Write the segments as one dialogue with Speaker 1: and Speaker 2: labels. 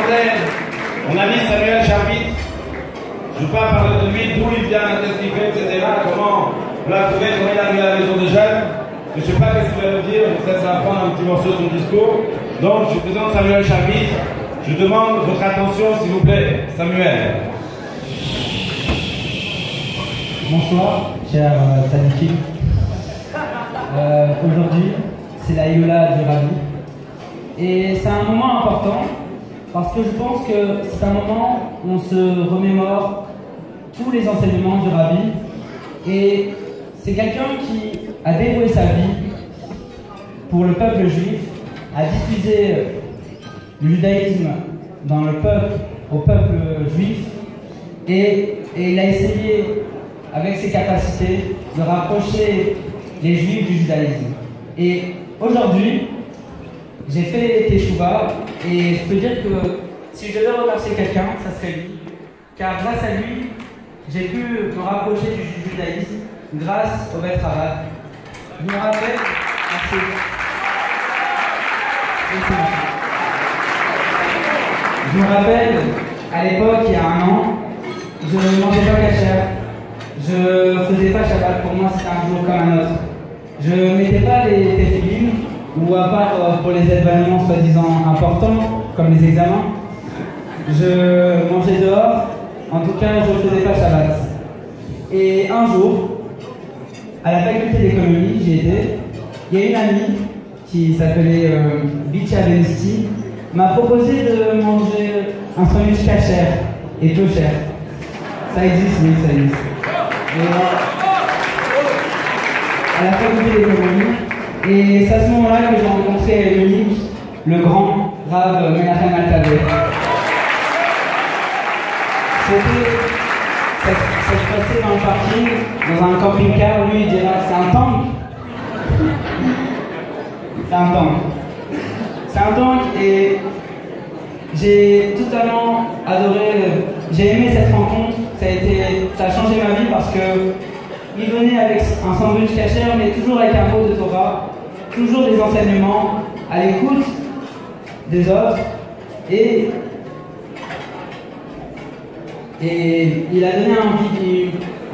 Speaker 1: parenthèse, mon ami Samuel Chapitre, je ne vais pas parler de lui, d'où il vient, qu'est-ce qu'il fait, etc. Comment on l'a trouvé, comment il est arrivé à la maison de jeunes. Je ne sais pas qu'est-ce qu'il va nous dire, peut-être ça va prendre un petit morceau de son discours. Donc, je présente Samuel Chapitre. Je demande votre attention, s'il vous plaît. Samuel.
Speaker 2: Bonsoir, cher Sadiki. Aujourd'hui, c'est la Yola du Rabbi. Et c'est un moment important parce que je pense que c'est un moment où on se remémore tous les enseignements du Rabbi. Et c'est quelqu'un qui a dévoué sa vie pour le peuple juif, a diffusé le judaïsme dans le peuple, au peuple juif, et il a essayé, avec ses capacités, de rapprocher les juifs du judaïsme. Et aujourd'hui, j'ai fait Teshuvah, et je peux dire que si je devais remercier quelqu'un, ça serait lui. Car grâce à lui, j'ai pu me rapprocher du judaïsme grâce au Beth Ravad. Je me rappelle... Merci. Je me rappelle, à l'époque, il y a un an, je ne mangeais pas cachère. Je faisais pas Shabbat, pour moi c'était un jour comme un autre. Je ne mettais pas les téphilines, ou à part pour les événements soi-disant importants, comme les examens. Je mangeais dehors, en tout cas je ne faisais pas Shabbat. Et un jour, à la faculté d'économie, j'y étais, il y a une amie qui s'appelait Bicha Benisti, m'a proposé de manger un sandwich cachère et peu cher. Ça existe, oui, ça existe. Et à la faculté d'économie, et c'est à ce moment-là que j'ai rencontré l'unique, le grand Rav Menachem Altavé. Ça se passait dans le parking, dans un camping-car. Lui il dira c'est un tank. C'est un tank. C'est un tank et j'ai totalement adoré, j'ai aimé cette rencontre. Ça a changé ma vie parce que il venait avec un sandwich cachère, mais toujours avec un mot de Torah, toujours des enseignements, à l'écoute des autres, et il a donné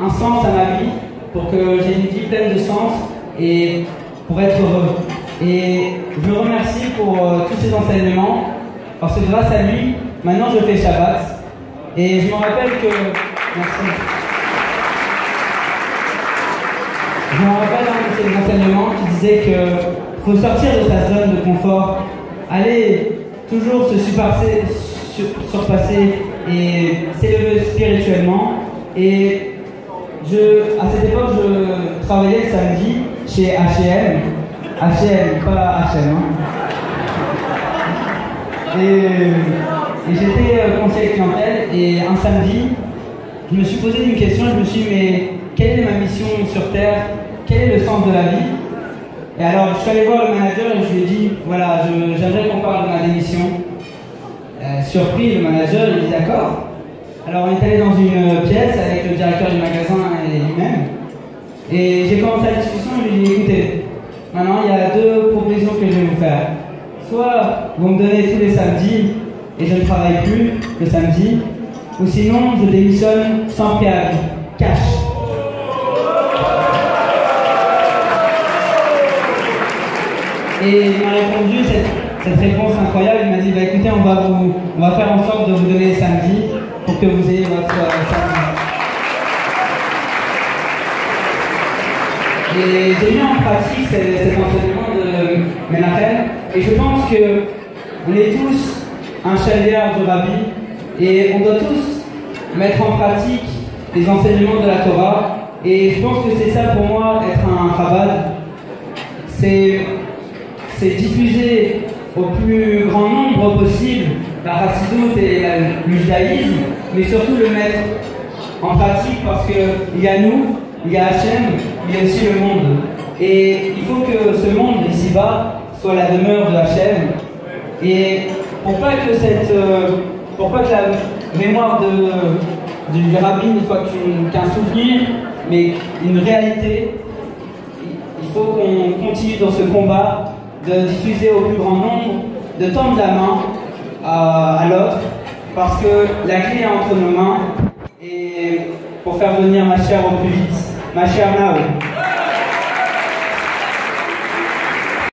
Speaker 2: un sens à ma vie pour que j'ai une vie pleine de sens et pour être heureux. Et je le remercie pour tous ces enseignements parce que grâce à lui, maintenant je fais Shabbat. Et je me rappelle que... Merci. Je me rappelle un de ces enseignements qui disait qu'il faut sortir de sa zone de confort, aller toujours se surpasser et s'élever spirituellement. Et à cette époque, je travaillais le samedi chez H&M. H&M, pas H&M. Et j'étais conseiller clientèle. Et un samedi, je me suis posé une question. Je me suis dit, mais quelle est ma mission sur Terre? Quel est le sens de la vie? Et alors, je suis allé voir le manager et je lui ai dit, voilà, j'aimerais qu'on parle de ma démission. Surpris, le manager, il dit d'accord. Alors on est allé dans une pièce avec le directeur du magasin et lui-même. Et j'ai commencé la discussion et je lui ai dit écoutez, maintenant il y a deux propositions que je vais vous faire. Soit vous me donnez tous les samedis et je ne travaille plus le samedi, ou sinon je démissionne sans préavis, cash. Et il m'a répondu cette réponse incroyable. Il m'a dit bah, écoutez, on va faire en sorte de vous donner samedi pour que vous ayez votre samedi. Et j'ai mis en pratique cet enseignement de Menachem, et je pense qu'on est tous un chaldéen du Rabbi et on doit tous mettre en pratique les enseignements de la Torah. Et je pense que c'est ça pour moi être un Chabad. C'est diffuser au plus grand nombre possible la Chassidut et le judaïsme, mais surtout le mettre en pratique parce qu'il y a nous, il y a Hachem, il y a aussi le monde. Et il faut que ce monde ici-bas soit la demeure de Hachem. Et pour pas que la mémoire du Rabbi ne soit qu'un souvenir, mais une réalité, il faut qu'on continue dans ce combat de diffuser au plus grand nombre, de tendre la main à l'autre, parce que la clé est entre nos mains, et pour faire venir ma chère au plus vite, ma chère Nao.